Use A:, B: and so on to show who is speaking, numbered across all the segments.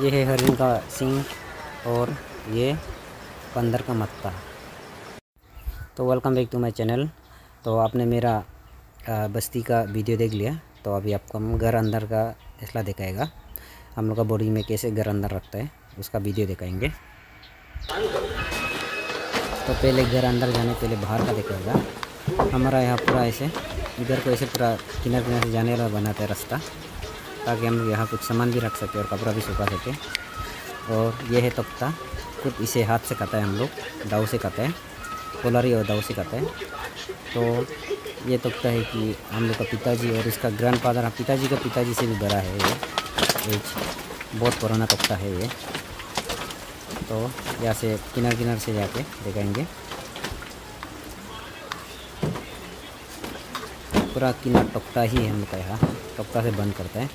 A: ये है हरिन का सींग और ये बंदर का मत्ता। तो welcome back to my channel. तो आपने मेरा बस्ती का वीडियो देख लिया, तो अभी आपको हम घर अंदर का असला दिखाएगा। हम लोग का बॉडी में कैसे घर अंदर रखता है उसका वीडियो दिखाएंगे। तो पहले घर अंदर जाने पहले बाहर का दिखाएगा। हमारा यहाँ पूरा ऐसे इधर को ऐसे पूरा किनारे किनारे से जाने वाला बनाता है रास्ता, ताकि हम यहाँ कुछ सामान भी रख सके और कपड़ा भी सुखा सके। और ये है तख्ता, खुद इसे हाथ से काटा है हम लोग, दाव से काटा है, कोलारी और दाव से काटा है। तो ये तख्ता है कि हम लोग का पिताजी और इसका ग्रैंडफादर, पिताजी का पिताजी से भी बड़ा है ये एज, बहुत पुराना तख्ता है ये। तो यहाँ से किनार किनार से जाके दिखाएंगे। पूरा किनार तख्ता ही है हम लोग का, यहाँ तख्ता से बंद करता है।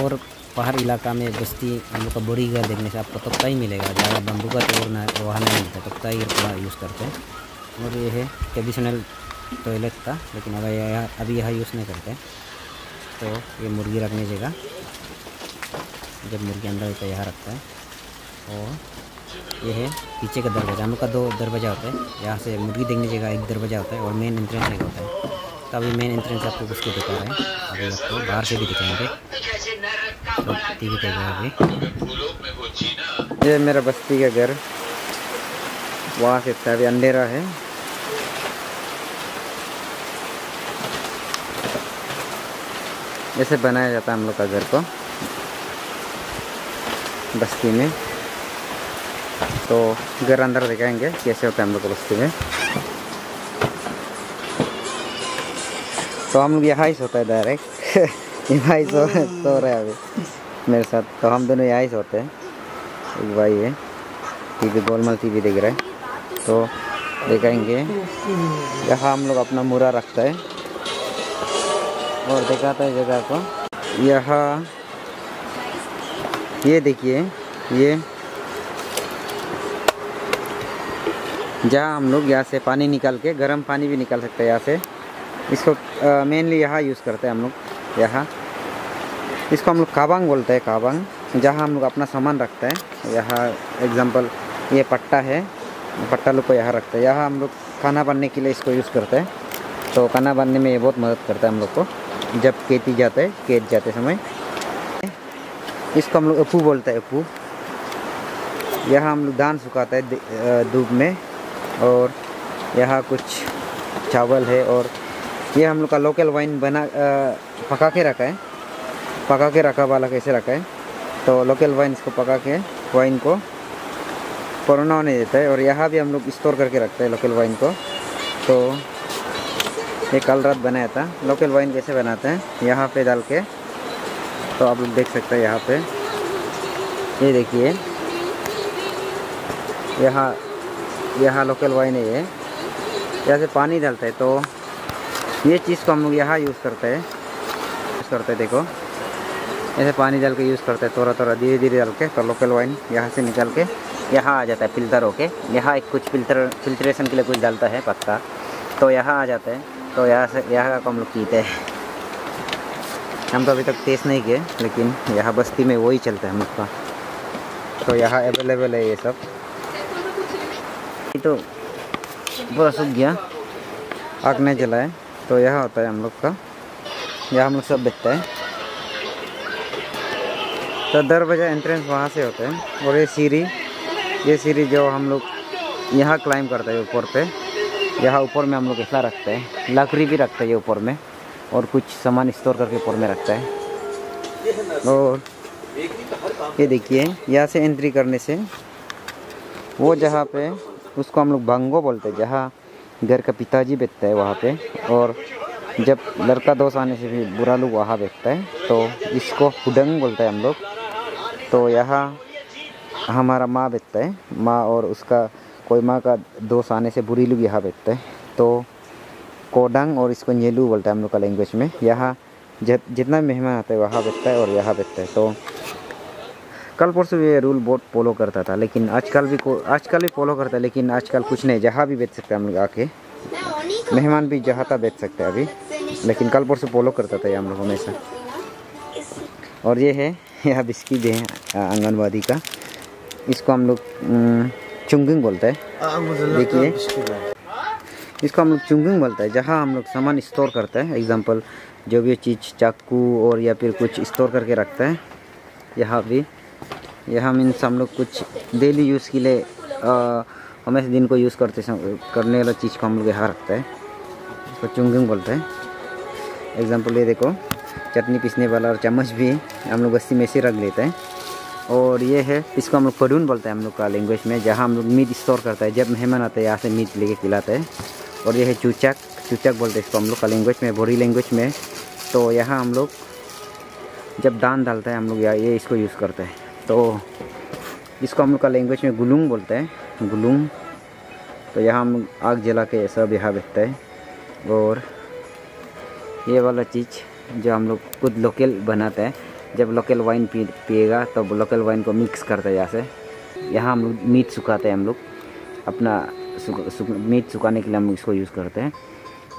A: और पहाड़ इलाका में बस्ती हम लोग का बड़ी घर देखने से आपको तख्ता ही मिलेगा, ज़्यादा बम्बू का तोड़ ना वहाँ नहीं मिलता, तख्ता ही पूरा यूज़ करते हैं। और ये है ट्रेडिशनल टॉयलेट का, लेकिन अभी यहाँ यूज़ नहीं करते हैं। तो ये मुर्गी रखने जगह, जब मुर्गी अंदर होता है यहाँ रखता है। और ये है पीछे का दरवाज़ा, हम लोग का 2 दरवाज़ा होता है। यहाँ से मुर्गी देखने जगह एक दरवाज़ा होता है और मेन एंट्रेंस एक होता है। तो अभी मेन एंट्रेंस आपको उसको दिखा रहे हैं, अभी आपको बाहर से भी दिखाएंगे। तो टीवी पे अभी ये मेरा बस्ती का घर, वहाँ से अभी अंधेरा है। ऐसे बनाया जाता है हम लोग का घर को बस्ती में। तो घर अंदर दिखाएंगे कैसे होता है हम लोग को बस्ती में। तो हम लोग यहाँ ही सोता है डायरेक्ट यहाँ ही सो रहे हैं अभी मेरे साथ। तो हम दोनों यहाँ ही सोते हैं। एक भाई है, टीवी गोलमाल टीवी देख रहा है। तो दिखाएंगे यहाँ हम लोग अपना मुरा रखता है और दिखाता है जगह को। यहाँ ये देखिए, ये जहाँ हम लोग यहाँ से पानी निकाल के, गर्म पानी भी निकाल सकते हैं यहाँ से। इसको मेनली यहाँ यूज़ करते हैं हम लोग। यहाँ इसको हम लोग काबांग बोलते हैं, काबांग, जहाँ हम लोग अपना सामान रखते हैं। यहाँ एग्जांपल ये पट्टा है, पट्टा लोग को यहाँ रखते हैं। यहाँ हम लोग खाना बनने के लिए इसको यूज़ करते हैं। तो खाना बनने में ये बहुत मदद करता है हम लोग को, जब खेती जाते हैं, खेत जाते समय। इसको हम लोग अपू बोलते हैं, अपू। यहाँ हम लोग धान सुखाते हैं धूप में। और यहाँ कुछ चावल है। और ये हम लोग का लोकल वाइन बना पका के रखा है, पका के रखा वाला कैसे रखा है। तो लोकल वाइन, इसको पका के वाइन को कोरोना होने देता है। और यहाँ भी हम लोग स्टोर करके रखते हैं लोकल वाइन को। तो ये कल रात बनाया था। लोकल वाइन कैसे बनाते हैं, यहाँ पे डाल के, तो आप लोग देख सकते हैं। यहाँ पे ये देखिए, यहाँ लोकल वाइन है। ये यहाँ से पानी डालता है। तो ये चीज़ को हम लोग यहाँ यूज़ करते हैं। देखो ऐसे पानी डाल के यूज़ करते हैं, थोड़ा थोड़ा धीरे धीरे डाल के। तो लोकल वाइन यहाँ से निकाल के यहाँ आ जाता है फिल्टर होके। यहाँ एक कुछ फिल्ट्रेशन के लिए कुछ डालता है पत्ता, तो यहाँ आ जाता है। तो यहाँ का हम लोग पीते हैं। हम तो अभी तक टेस्ट नहीं किए, लेकिन यहाँ बस्ती में वही चलता है हम लोग का। तो यहाँ अवेलेबल है ये सब। तो पूरा सूख गया, आग नहीं जला है। तो यहाँ होता है हम लोग का, यहाँ हम लोग सब बेचता है। तो दरवाजा एंट्रेंस वहाँ से होता है। और ये सीढ़ी जो हम लोग यहाँ क्लाइंब करते हैं ऊपर पे। यहाँ ऊपर में हम लोग ऐसा रखते हैं, लकड़ी भी रखते हैं ऊपर में, और कुछ सामान स्टोर करके ऊपर में रखता है। और ये देखिए, यहाँ से एंट्री करने से वो जहाँ पे, उसको हम लोग भंगो बोलते हैं, जहाँ घर का पिताजी बैठता है वहाँ पे। और जब लड़का दोस्त आने से भी बुरा लोग वहाँ बैठता है, तो इसको हुडंग बोलते हैं हम लोग। तो यहाँ हमारा माँ बैठता है, माँ और उसका कोई माँ का दोस्त आने से बुरी लोग यहाँ बैठता है। तो कोडंग और इसको न्येलू बोलता है हम लोग का लैंग्वेज में। यहाँ जितना मेहमान आता है वहाँ बैठता है और यहाँ बैठता है। तो कल परसों ये रूल बहुत फॉलो करता था, लेकिन आजकल भी फॉलो करता है, लेकिन आजकल कुछ नहीं, जहाँ भी बैठ सकते हैं हम लोग आके। मेहमान भी जहाँ तक बैठ सकते हैं अभी, लेकिन कल परसों फॉलो करता था ये हम लोग हमेशा। और ये है यह बिस्किट भी है आंगनबाड़ी का। इसको हम लोग चुंगिंग बोलते हैं। देखिए इसको हम लोग चुंगिंग बोलते हैं, जहाँ हम लोग सामान स्टोर करते हैं। एग्जांपल जो भी चीज़ चाकू और या फिर कुछ स्टोर करके रखते हैं। यहाँ मीन्स हम लोग कुछ डेली यूज़ के लिए हमेशा दिन को यूज़ करने वाला चीज़ को हम लोग यहाँ रखते हैं। इसको चुंगिंग बोलते हैं। एग्जांपल ये देखो, चटनी पीसने वाला और चम्मच भी हम लोग बस्ती में से रख लेते हैं। और ये है, इसको हम लोग पडून बोलते हैं हम लोग का लैंग्वेज में, जहाँ हम लोग मीट स्टोर करते हैं। जब मेहमान आते हैं यहाँ से मीट लेके खिलाते हैं। और ये है चूचक बोलते हैं इसको हम लोग का लैंग्वेज में, बोरी लैंग्वेज में। तो यहाँ हम लोग जब दान डालते हैं हम लोग ये इसको यूज़ करते हैं। तो इसको हम लोग का लैंग्वेज में गुलुंग बोलते हैं, गुलुंग। तो यहाँ हम लोग आग जला के सब यहाँ बैठते हैं। और ये वाला चीज़ जो हम लोग खुद लोकल बनाते हैं, जब लोकल वाइन पिएगा तब तो लोकल वाइन को मिक्स करते हैं यहाँ से। यहाँ हम लोग मीट सुखाते हैं, हम लोग अपना मीट सुखाने के लिए हम लोग इसको यूज़ करते हैं।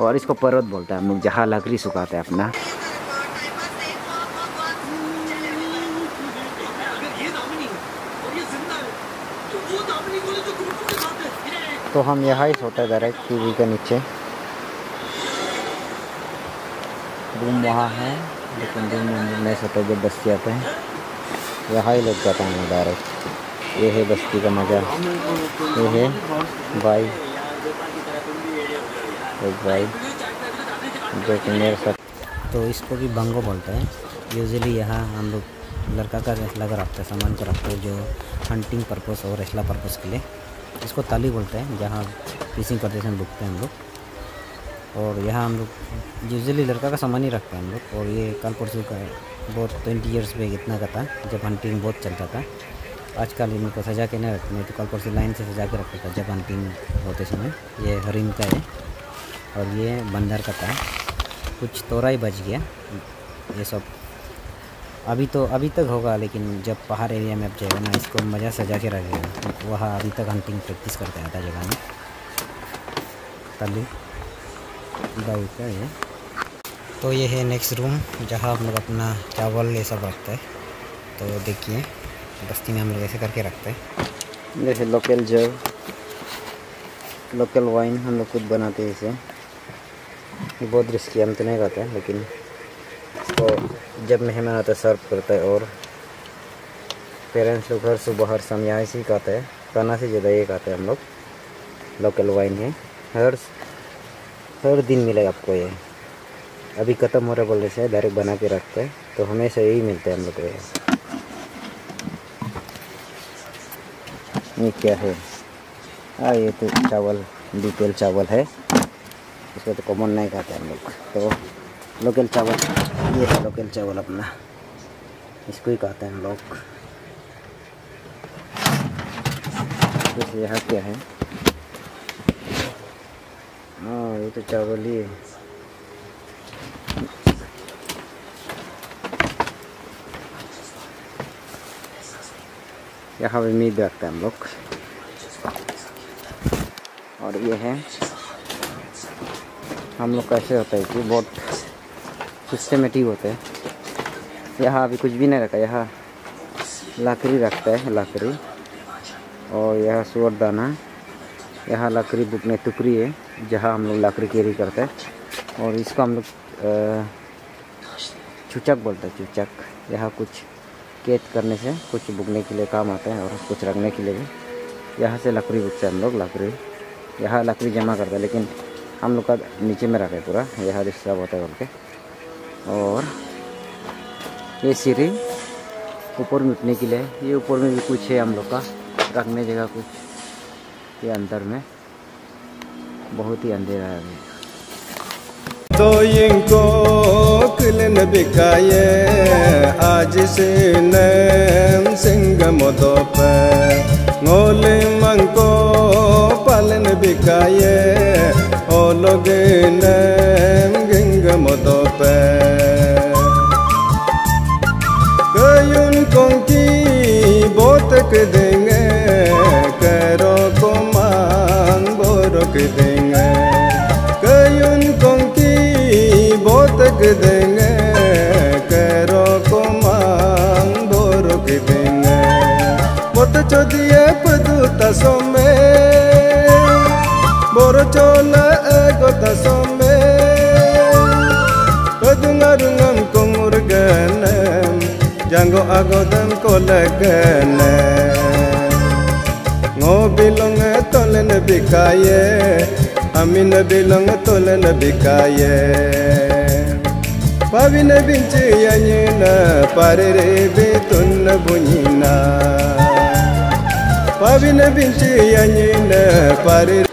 A: और इसको परत बोलते हैं हम लोग, जहाँ लकड़ी सुखाते हैं अपना। तो हम यहाँ ही सोते हैं डायरेक्ट टीवी के नीचे। रूम वहाँ है, लेकिन रूम में नहीं सोते। जब बस्ती आते हैं यहाँ ही लग जाता है डायरेक्ट। ये है बस्ती का मज़ा। ये है भाई, एक भाई जो कि मेरे साथ। तो इसको भी बंगो बोलते हैं। यूजुअली यहाँ हम लोग लड़का का लगा रखते हैं, सामान को रखते हैं जो हंटिंग पर्पस और रेसला पर्पस के लिए। इसको ताली बोलते हैं, जहाँ फिशिंग करते समय रुकते हैं हम लोग। और यहाँ हम लोग यूजुअली लड़का का सामान ही रखते हैं हम लोग। और ये कल परसों का बहुत 20 ईयर्स पे इतना का था, जब हंटिंग बहुत चलता था। आजकल इनको सजा के नहीं रखते, नहीं तो कल परसों लाइन से सजा के रखता था जब हंटिंग होते समय। ये हरिन का है और ये बंदर का था। कुछ तोरा ही बच गया। ये सब अभी तक होगा, लेकिन जब पहाड़ एरिया में अब जाएगा ना, इसको मज़ा सजा के रखेगा। वहाँ अभी तक हंटिंग प्रैक्टिस करते हैं जगह में। तली बाई का ये। तो ये है नेक्स्ट रूम, जहाँ हम लोग अपना चावल ये सब रखते हैं। तो देखिए बस्ती में हम लोग ऐसे करके रखते हैं। जैसे लोकल जग, लोकल वाइन हम लोग खुद बनाते हैं इसे। ये बहुत रिस्की, हम तो नहीं खाते हैं, लेकिन इसको जब मेहमान आता है सर्व करता है। और पेरेंट्स लोग हर सुबह हर शाम यहाँ से ही खाते हैं। खाना से ज़्यादा ये खाते हैं हम लोग। लोकल वाइन है, हर दिन मिलेगा आपको। ये अभी ख़त्म हो रहा बोलने से डायरेक्ट बना के रखते हैं, तो हमेशा यही मिलते हैं हम लोग को। ये क्या है? ये तो चावल, बीपीएल चावल है। इसको तो कॉमन नहीं खाते हम लोग। तो लोकल चावल, ये है लोकल चावल अपना, इसको ही खाते हैं हम लोग। जैसे यहाँ क्या है? हाँ, ये तो चावल ही है। यहाँ पे मीट रखते हैं हम लोग। और ये है, हम लोग कैसे होता है कि बहुत सिस्टमेटिक होते हैं। यहाँ अभी कुछ भी नहीं रखा, यहाँ लकड़ी रखता है, लकड़ी। और यहाँ सुअर दाना, यहाँ लकड़ी बुकने टुकड़ी है, जहाँ हम लोग लकड़ी कैरी करते हैं। और इसको हम लोग चूचक बोलते हैं, चूचक। यहाँ कुछ कैद करने से कुछ बुकने के लिए काम आता है, और कुछ रखने के लिए भी। यहाँ से लकड़ी बुकते हैं हम लोग, लकड़ी। यहाँ लकड़ी जमा करते हैं, लेकिन हम लोग का नीचे में रखा है पूरा, यहाँ डिस्टर्ब होता है बोल के। और ये सीढ़ी ऊपर में उठने के लिए, ये ऊपर में भी कुछ है हम लोग का रखने जगह कुछ। ये अंदर में बहुत ही अंधेरा है अभी।
B: तो इनको किलन बिकाये आज से नैम सिंह मोदोप ngoले मंको पालन बिकाये ओ लोग नैम गिंग मोदोप कयुन कोंकी बोतक देंगे करो को मांग बोरक देंगे कयुन कोंकी बोतक देंगे करो को मांग diye peduta some borocona egota some pedungarungam komurganem jango agodam kolagane ngobilong tolen bikaye amin bilong tolen bikaye pavine binche yanyena parere betun bunyina pavine binche yanyena parere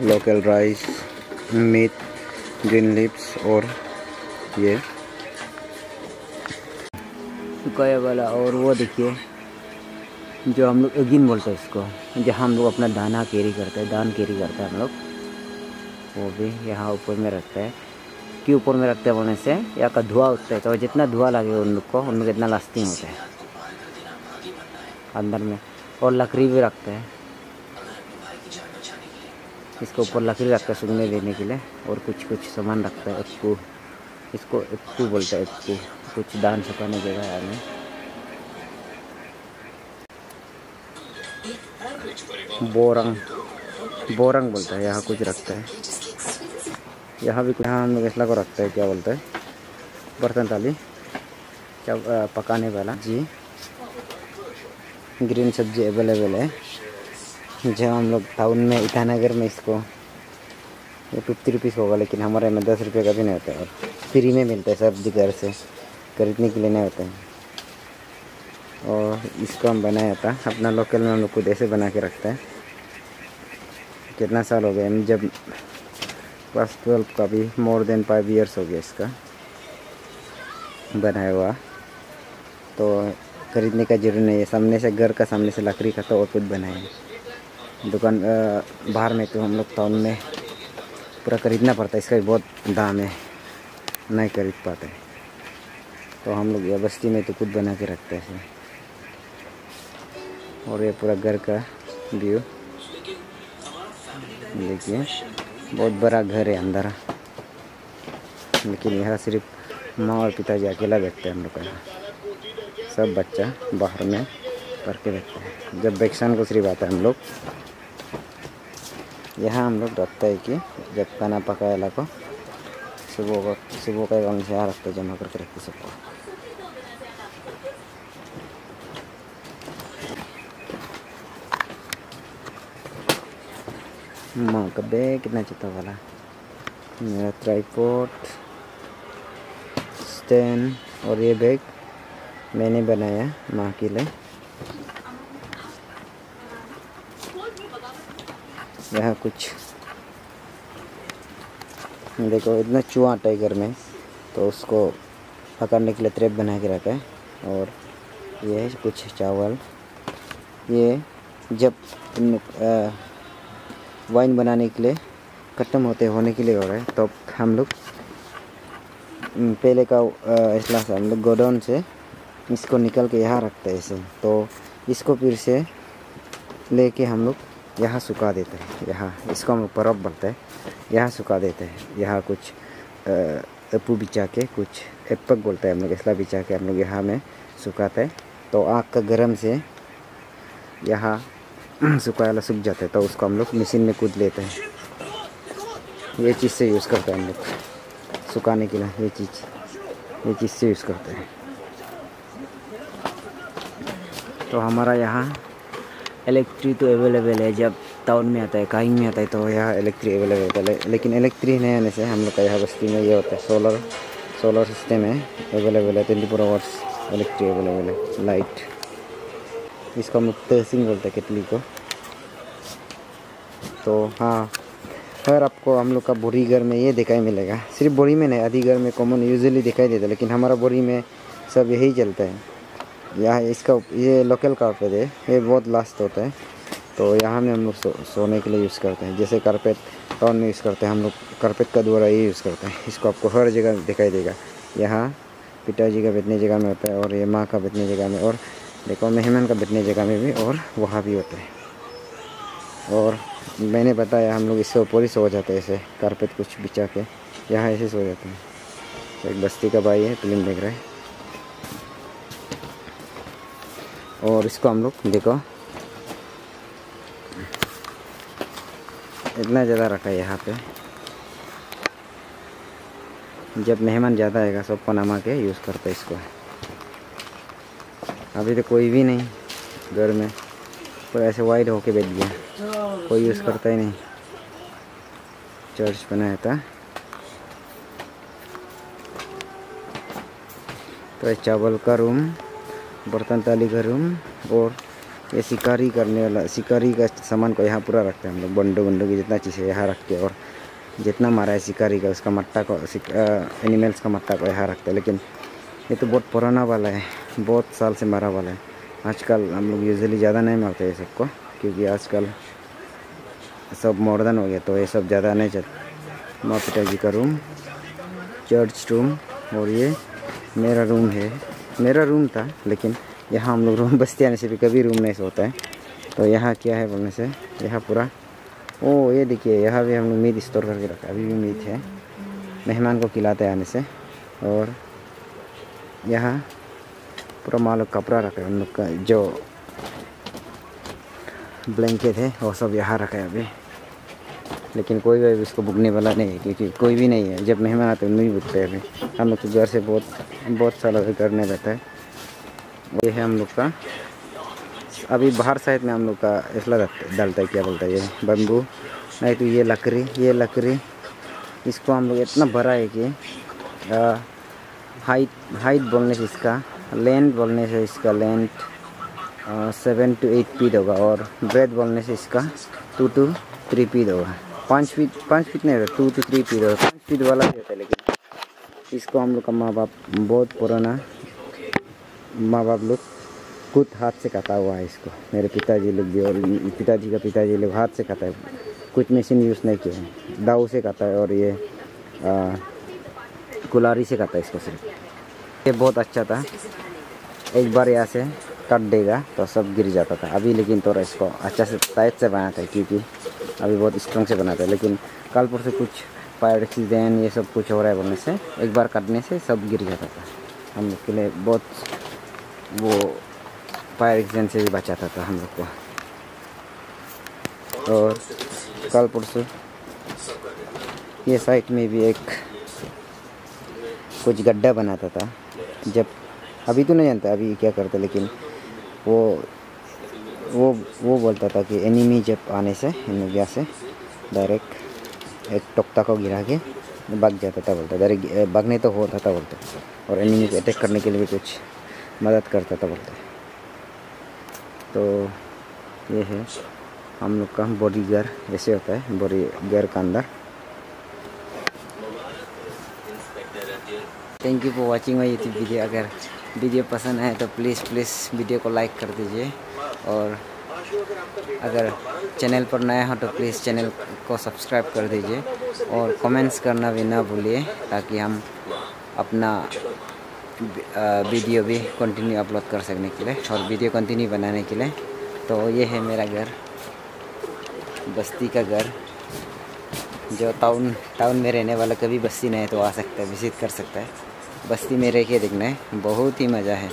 A: local rice, meat, green lips और ये सुखाया वाला। और वो देखिए जो हम लोग एगिन बोलते हैं इसको, जहाँ हम लोग अपना दाना कैरी करते हैं, दान कैरी करते हैं हम लोग, वो भी यहाँ ऊपर में रखते हैं। क्यों ऊपर में रखते हैं बोलने से यहाँ का धुआं उठता है, तो जितना धुआं लगे उन लोग इतना लास्टिंग होता है अंदर में। और लकड़ी भी रखते हैं, इसको ऊपर लकड़ी रखते हैं सूखने देने के लिए। और कुछ कुछ सामान रखता है, एक्कू, इसको एक्कू बोलते हैं, एक्कू, कुछ दान सुखाने जगह है हमें। बोरंग, बोरंग बोलता है यहाँ, कुछ रखता है यहाँ भी। यहाँ हम लोग इसला को रखते हैं, क्या बोलते हैं, बर्तन थाली, क्या पकाने वाला जी। ग्रीन सब्जी अवेलेबल है। जब हम लोग टाउन में ईटानगर में इसको ये 50 रुपीज़ होगा, लेकिन हमारे में 10 रुपये का भी नहीं होता है। और फ्री में मिलता है सब्जी, घर से खरीदने के लिए नहीं होता है। और इसको हम बनाया था अपना लोकल में, हम लोग खुद ऐसे बना के रखते हैं। कितना साल हो गया, हम जब क्लास 12 का भी मोर देन 5 ईयर्स हो गया इसका बनाया हुआ। तो खरीदने का जरूरी नहीं है, सामने से, घर का सामने से लकड़ी का तो और खुद बनाए। दुकान बाहर में तो हम लोग टाउन में पूरा खरीदना पड़ता है, इसका भी बहुत दाम है, नहीं खरीद पाते। तो हम लोग ये बस्ती में तो खुद बना के रखते हैं इसे। और ये पूरा घर का व्यू देखिए, बहुत बड़ा घर है अंदर, लेकिन यहाँ सिर्फ माँ और पिताजी अकेला बैठते हैं हम लोग का। सब बच्चा बाहर में करके बैठते हैं। जब वैक्सीन को सिर्फ आता है हम लोग यहाँ हम लोग रखते हैं कि जब खाना पकाया ला को सुबह का काम से यहाँ रखते, जमा करके रखते सबको। माँ का बैग कितना चिता वाला, मेरा ट्राइपॉड, स्टैंड। और ये बैग मैंने बनाया माँ के लिए। यहाँ कुछ देखो, इतना चूहा टाइगर में, तो उसको पकड़ने के लिए ट्रैप बना के रखा है। और ये कुछ चावल, ये जब वाइन बनाने के लिए खत्म होने के लिए हो रहा है, तो हम लोग पहले का इसला से हम लोग गोडाउन से इसको निकल के यहाँ रखते हैं इसे। तो इसको फिर से लेके हम लोग यहाँ सुखा देते हैं। यहाँ इसको हम लोग परब बोलते हैं, यहाँ सुखा देते हैं। यहाँ कुछ एप्पू बिछा के, कुछ एप्पक बोलते हैं हम लोग, इसला बिछा के हम लोग यहाँ में सुखाते हैं। तो आग का गर्म से यहाँ सुखाया सूख जाता है, तो उसको हम लोग मशीन में कूद लेते हैं। ये चीज़ से यूज़ करते हैं हम लोग सुखाने के लिए, ये चीज़ से यूज़ करते हैं। तो हमारा यहाँ इलेक्ट्रिक तो अवेलेबल है। जब टाउन में आता है, कहीं में आता है, तो यहाँ इलेक्ट्रिक अवेलेबल होता है। लेकिन इलेक्ट्रिक नहीं आने से हम लोग का यहाँ बस्ती में ये होता है, सोलर सिस्टम है अवेलेबल है, 24 आवर्स इलेक्ट्रिक अवेलेबल है, लाइट। इसको हम लोग तेसिंग बोलते हैं केतली को। तो हाँ, खैर आपको हम लोग का बोरी घर में ये दिखाई मिलेगा। सिर्फ बोरी में नहीं, आधी घर में कॉमन यूजुअली दिखाई देता है, लेकिन हमारा बोरी में सब यही चलता है। यहाँ इसका ये लोकल कारपेट है, ये बहुत लास्ट होता है। तो यहाँ में हम लोग सोने के लिए यूज़ करते हैं। जैसे कारपेट टाउन में यूज़ करते हैं, हम लोग कारपेट का द्वारा ये यूज़ करते हैं। इसको आपको हर जगह दिखाई देगा। यहाँ पिताजी का बैठने जगह में होता है, और ये माँ का बैठने जगह में, और देखो मेहमान का बैठने जगह में भी, और वहाँ भी होता है। और मैंने बताया हम लोग इससे ऊपर ही सो जाते हैं, ऐसे कारपेट कुछ बिछा के यहाँ ऐसे सो जाते हैं। एक बस्ती का भाई है, फिल्म देख रहा है। और इसको हम लोग देखो इतना ज़्यादा रखा है यहाँ पे। जब मेहमान ज़्यादा आएगा सब पनामा के यूज़ करते हैं इसको। अभी तो कोई भी नहीं घर में, कोई ऐसे वाइड होके बैठ गया, कोई यूज़ करता ही नहीं। चर्च बनाया था तो चावल का रूम, बर्तन ताली का रूम, और ये शिकारी करने वाला शिकारी का सामान को यहाँ पूरा रखते हैं हम लोग। बंडो बंडो की जितना चीज़ है यहाँ रख के, और जितना मारा है शिकारी का उसका मट्टा को, एनिमल्स का मट्टा को यहाँ रखते हैं। लेकिन ये तो बहुत पुराना वाला है, बहुत साल से मारा वाला है। आजकल हम लोग यूजुअली ज़्यादा नहीं मारते ये सबको, क्योंकि आजकल सब मॉडर्न हो गया तो ये सब ज़्यादा नहीं चलता। माँ पिताजी का रूम, चर्च रूम, और ये मेरा रूम है। मेरा रूम था लेकिन यहाँ हम लोग रूम बस्ती आने से भी कभी रूम नहीं सोता है। तो यहाँ क्या है बोलने से, यहाँ पूरा ये देखिए यहाँ भी हम लोग मीट स्टोर करके रखा है। अभी भी मीट है, मेहमान को खिलाते हैं आने से। और यहाँ पूरा माल कपड़ा रखा है हम लोग का, जो ब्लैंकेट है वो सब यहाँ रखा है अभी। लेकिन कोई भी इसको बुकने वाला नहीं है, क्योंकि कोई भी नहीं है। जब मेहमान आते हैं उनमें भी बुकते हैं। अभी हम लोग तो घर से बहुत साल करने रहता है। ये है हम लोग का, अभी बाहर साइड में हम लोग का इसला डालता है, क्या बोलता है ये बम्बू, नहीं तो ये लकड़ी। इसको हम लोग इतना बड़ा है कि हाइट बोलने से इसका, लेंथ बोलने से इसका लेंथ 7 to 8 फीट होगा, और ब्रेथ बोलने से इसका 2 to 3 फीट होगा। 5 फीट नहीं होगा, 2 to 3 फीट होगा। 5 फीट वाला भी होता है। लेकिन इसको हम लोग का माँ बाप, बहुत पुराना माँ बाप लोग खुद हाथ से काटा हुआ है इसको। मेरे पिताजी लोग भी, और पिताजी का पिताजी लोग हाथ से काटा है, कुछ मशीन यूज़ नहीं किया है। दाव से काटा है, और ये कुल्हाड़ी से काटा है इसको सिर्फ। ये बहुत अच्छा था, एक बार यहाँ से काट देगा तो सब गिर जाता था। अभी लेकिन थोड़ा इसको अच्छा से टाइट से बनाता है, क्योंकि अभी बहुत स्ट्रॉन्ग से बनाता है। लेकिन कल पर से कुछ फायर एक्सीडेंट ये सब कुछ हो रहा है बोलने से, एक बार काटने से सब गिर जाता था। हम लोग के लिए बहुत वो फायर एक्सीडेंट से भी बचाता था हम लोग को। और कल परसों ये साइड में भी एक कुछ गड्ढा बनाता था। जब अभी तो नहीं जानता अभी क्या करता, लेकिन वो बोलता था कि एनिमी जब आने से इन लोग यहाँ से डायरेक्ट एक टोकता को गिरा के भाग जाता था बोलता। डायरेक्ट भागने तो होता था बोलते, और एनिमी को अटैक करने के लिए भी कुछ मदद करता था बोलते। तो ये है हम लोग का बॉडी गियर, ऐसे होता है बॉडी गियर का अंदर। Thank you for watching my YouTube video. अगर वीडियो पसंद आए तो प्लीज़ वीडियो को लाइक कर दीजिए, और अगर चैनल पर नया हो तो प्लीज़ चैनल को सब्सक्राइब कर दीजिए, और कमेंट्स करना भी ना भूलिए, ताकि हम अपना वीडियो भी कंटिन्यू अपलोड कर सकने के लिए, और वीडियो कंटिन्यू बनाने के लिए। तो ये है मेरा घर, बस्ती का घर, जो टाउन में रहने वाला कभी बस्ती नहीं है तो आ सकता है, विजिट कर सकता है। बस्ती में रह के देखना है, बहुत ही मज़ा है।